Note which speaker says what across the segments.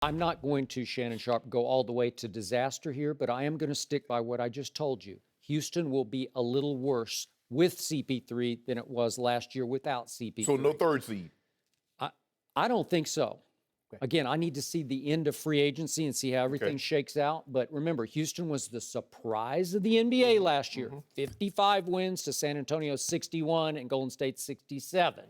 Speaker 1: I'm not going to, Shannon Sharpe, go all the way to disaster here, but I am going to stick by what I just told you. Houston will be a little worse with CP3 than it was last year without CP3.
Speaker 2: So no third seed?
Speaker 1: I don't think so. Okay. Again, I need to see the end of free agency and see how everything shakes out. But remember, Houston was the surprise of the NBA last year. 55 wins to San Antonio 61 and Golden State 67.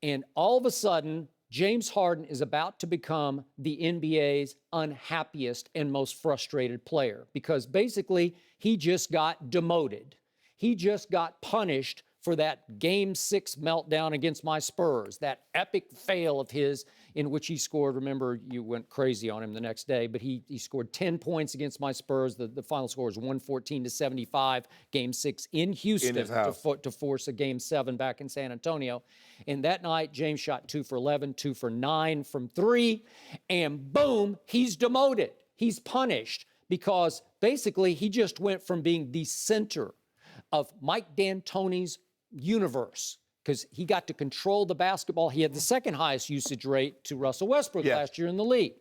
Speaker 1: And all of a sudden, James Harden is about to become the NBA's unhappiest and most frustrated player because basically he just got demoted. He just got punished for that Game 6 meltdown against my Spurs, that epic fail of his in which he scored. Remember, you went crazy on him the next day, but he scored 10 points against my Spurs. The final score was 114-75, Game 6 in Houston to force a Game 7 back in San Antonio. And that night, James shot 2 for 11, 2 for 9 from 3, and boom, he's demoted. He's punished because basically he just went from being the center of Mike D'Antoni's universe because he got to control the basketball. He had the second highest usage rate to Russell Westbrook last year in the league.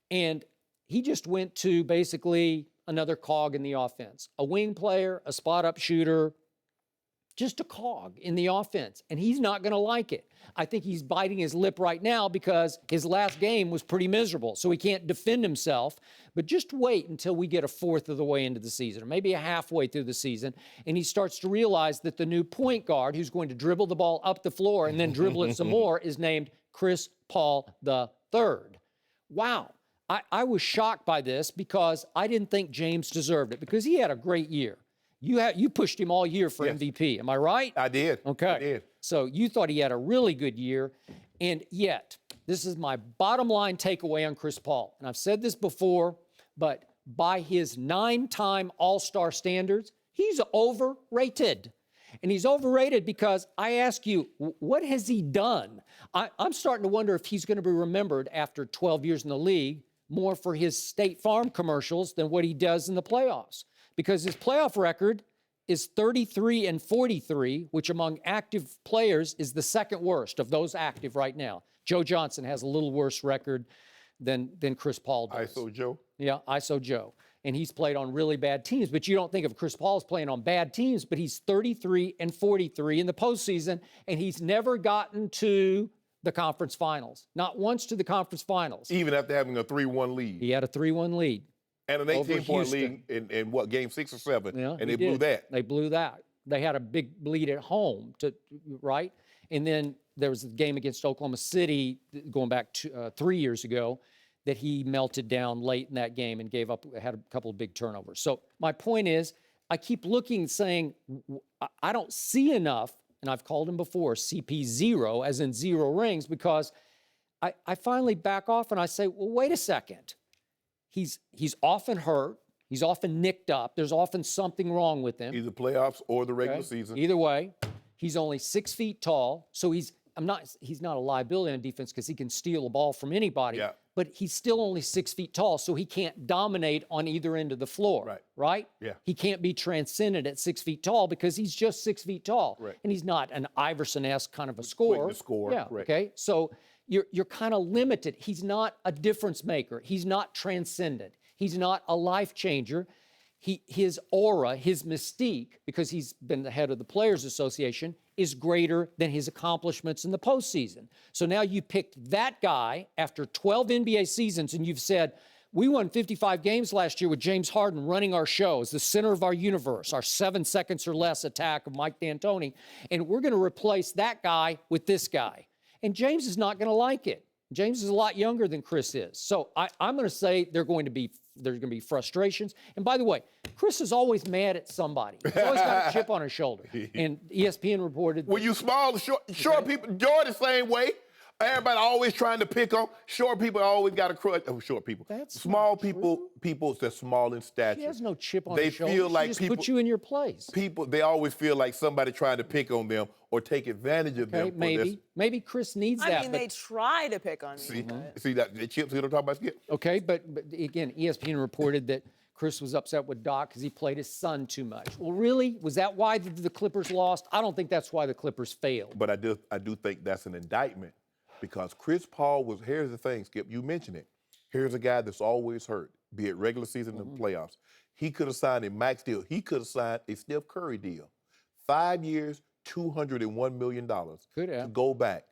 Speaker 1: And he just went to basically another cog in the offense, a wing player, a spot-up shooter, just a cog in the offense. And he's not going to like it. I think he's biting his lip right now because his last game was pretty miserable, so he can't defend himself. But just wait until we get a fourth of the way into the season, or maybe a halfway through the season, and he starts to realize that the new point guard who's going to dribble the ball up the floor and then dribble it some more is named Chris Paul III. Wow. I was shocked by this because I didn't think James deserved it because he had a great year. You pushed him all year for MVP. Am I right?
Speaker 2: I did.
Speaker 1: Okay.
Speaker 2: I did.
Speaker 1: So you thought he had a really good year, and yet this is my bottom line takeaway on Chris Paul. And I've said this before, but by his 9-time All-Star standards, he's overrated. And he's overrated because I ask you, what has he done? I'm starting to wonder if he's going to be remembered after 12 years in the league more for his State Farm commercials than what he does in the playoffs. Because his playoff record is 33-43, which among active players is the second worst of those active right now. Joe Johnson has a little worse record than Chris Paul does.
Speaker 2: ISO Joe?
Speaker 1: Yeah, ISO Joe. And he's played on really bad teams, but you don't think of Chris Paul as playing on bad teams, but he's 33-43 in the postseason, and he's never gotten to the conference finals. Not once to the conference finals.
Speaker 2: Even after having a 3-1 lead.
Speaker 1: He had a 3-1 lead.
Speaker 2: And an 18-point lead in what, Game 6 or 7?
Speaker 1: Yeah,
Speaker 2: and they blew that.
Speaker 1: They blew that. They had a big lead at home, right? And then there was a game against Oklahoma City going back 3 years ago that he melted down late in that game and had a couple of big turnovers. So my point is, I keep looking and saying, I don't see enough, and I've called him before, CP0, as in 0 rings, because I finally back off and I say, well, wait a second. He's often hurt. He's often nicked up. There's often something wrong with him.
Speaker 2: Either playoffs or the regular season.
Speaker 1: Either way, he's only 6 feet tall, so he's not a liability on defense because he can steal a ball from anybody.
Speaker 2: Yeah.
Speaker 1: But he's still only 6 feet tall, so he can't dominate on either end of the floor. Right?
Speaker 2: Yeah.
Speaker 1: He can't be transcendent at 6 feet tall because he's just 6 feet tall.
Speaker 2: Right.
Speaker 1: And he's not an Iverson-esque kind of a scorer.
Speaker 2: Quick to score.
Speaker 1: Yeah.
Speaker 2: Right.
Speaker 1: Okay. So you're kind of limited. He's not a difference maker. He's not transcendent. He's not a life changer. His aura, his mystique, because he's been the head of the Players Association, is greater than his accomplishments in the postseason. So now you picked that guy after 12 NBA seasons and you've said, we won 55 games last year with James Harden running our show as the center of our universe, our 7 seconds or less attack of Mike D'Antoni, and we're going to replace that guy with this guy. And James is not going to like it. James is a lot younger than Chris is. So I'm going to say there's going to be frustrations. And by the way, Chris is always mad at somebody. He's always got a chip on his shoulder. And ESPN reported.
Speaker 2: When you small, short people, George the same way. Everybody always trying to pick on. Short people always got a crush. Oh, short people.
Speaker 1: That's
Speaker 2: small people. People that small in stature.
Speaker 1: He has no chip on his shoulder.
Speaker 2: They feel like
Speaker 1: just
Speaker 2: people
Speaker 1: put you in your place.
Speaker 2: People, they always feel like somebody trying to pick on them or take advantage of them.
Speaker 1: Maybe Chris needs that.
Speaker 3: I mean, they try to pick on me.
Speaker 2: See that the chips? You don't talk about Skip.
Speaker 1: Okay, but again, ESPN reported that Chris was upset with Doc because he played his son too much. Well, really, was that why the Clippers lost? I don't think that's why the Clippers failed.
Speaker 2: But I do think that's an indictment. Because Chris Paul was, here's the thing, Skip, you mentioned it. Here's a guy that's always hurt, be it regular season or playoffs. He could have signed a max deal. He could have signed a Steph Curry deal. 5 years, $201 million
Speaker 1: Could have.
Speaker 2: to go back.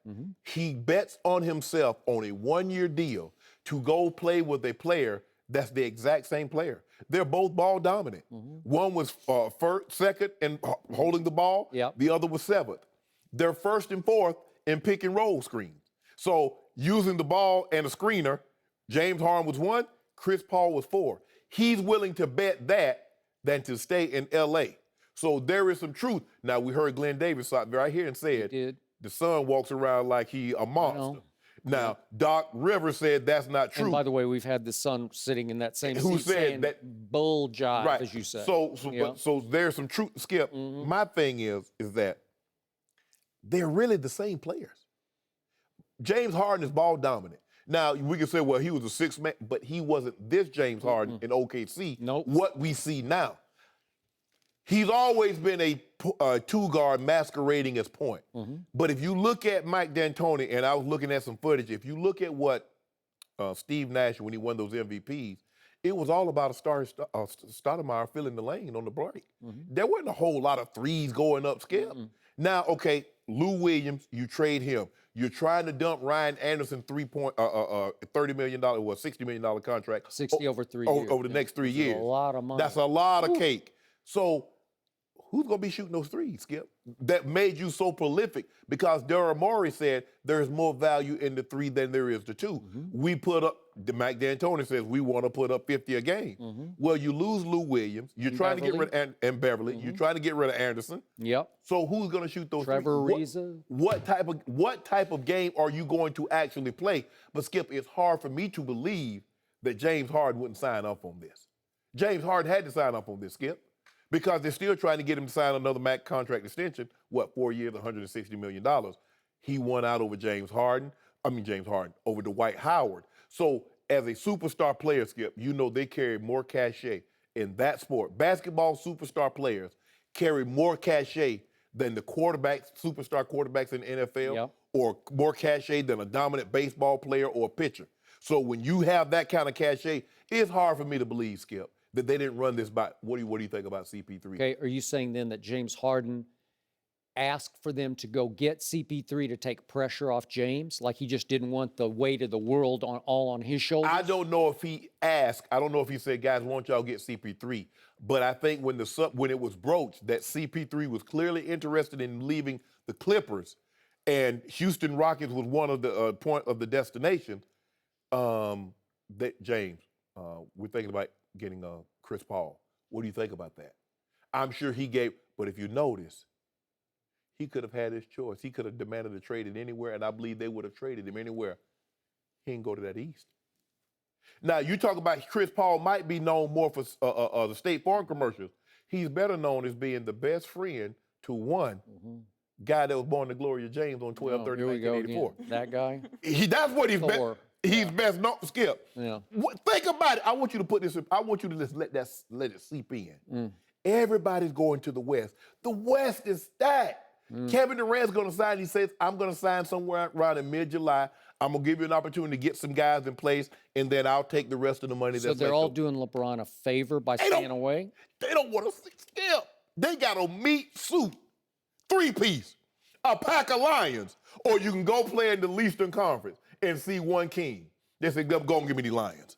Speaker 2: He bets on himself on a 1-year deal to go play with a player that's the exact same player. They're both ball dominant. One was first, second, and holding the ball.
Speaker 1: Yep.
Speaker 2: The other was seventh. They're first and fourth in pick and roll screens. So using the ball and a screener, James Harden was 1, Chris Paul was 4. He's willing to bet that than to stay in L.A. So there is some truth. Now, we heard Glenn Davis right here and said the son walks around like he a monster. Now, Doc Rivers said that's not true.
Speaker 1: And by the way, we've had the son sitting in that same
Speaker 2: Who
Speaker 1: seat
Speaker 2: said
Speaker 1: saying
Speaker 2: that
Speaker 1: bull jive,
Speaker 2: right.
Speaker 1: as you say.
Speaker 2: So there's some truth, Skip. My thing is that they're really the same players. James Harden is ball dominant. Now, we can say, well, he was a sixth man, but he wasn't this James Harden in OKC.
Speaker 1: Nope.
Speaker 2: What we see now. He's always been a two-guard masquerading as point. But if you look at Mike D'Antoni, and I was looking at some footage, if you look at what Steve Nash, when he won those MVPs, it was all about Stoudemire filling the lane on the break. There wasn't a whole lot of threes going up, Skip. Now, okay, Lou Williams, you trade him. You're trying to dump Ryan Anderson $30 million or $60 million contract.
Speaker 1: 60 over 3 years.
Speaker 2: Over the next 3 years.
Speaker 1: That's a lot of money.
Speaker 2: That's a lot of cake. So who's going to be shooting those threes, Skip? That made you so prolific because Daryl Morey said there's more value in the 3 than there is the 2. We put up, Mike D'Antoni says we want to put up 50 a game. Well, you lose Lou Williams. You're trying to get rid of and Beverly. You're trying to get rid of Anderson.
Speaker 1: Yep.
Speaker 2: So who's going to shoot those
Speaker 1: Trevor
Speaker 2: threes?
Speaker 1: Ariza.
Speaker 2: What type of game are you going to actually play? But Skip, it's hard for me to believe that James Harden wouldn't sign up on this. James Harden had to sign up on this, Skip. Because they're still trying to get him to sign another max contract extension, 4 years, $160 million. He won out over over Dwight Howard. So as a superstar player, Skip, you know they carry more cachet in that sport. Basketball superstar players carry more cachet than the superstar quarterbacks in the NFL, or more cachet than a dominant baseball player or pitcher. So when you have that kind of cachet, it's hard for me to believe, Skip, that they didn't run this by. What do you think about CP3?
Speaker 1: Okay, are you saying then that James Harden asked for them to go get CP3 to take pressure off James, like he just didn't want the weight of the world all on his shoulders?
Speaker 2: I don't know if he asked. I don't know if he said, guys, won't y'all get CP3? But I think when it was broached that CP3 was clearly interested in leaving the Clippers, and Houston Rockets was one of the point of the destination, that James, we're thinking about getting Chris Paul. What do you think about that? I'm sure he gave, but if you notice, he could have had his choice. He could have demanded a trade anywhere, and I believe they would have traded him anywhere. He didn't go to that East. Now, you talk about Chris Paul might be known more for the State Farm commercials. He's better known as being the best friend to one guy that was born to Gloria James on 12/30/1984.
Speaker 1: That guy?
Speaker 2: That's what he's best.
Speaker 1: Thor.
Speaker 2: He's best known. Skip.
Speaker 1: Yeah.
Speaker 2: Think about it. I want you to put this. I want you to just let it seep in. Everybody's going to the West. The West is stacked. Kevin Durant's going to sign. He says, "I'm going to sign somewhere around in mid-July. I'm going to give you an opportunity to get some guys in place, and then I'll take the rest of the money."
Speaker 1: So they're all doing LeBron a favor by staying away?
Speaker 2: They don't want to Skip. They got a meat suit, 3-piece, a pack of Lions, or you can go play in the Eastern Conference and see one king. They say, "Go and give me the Lions."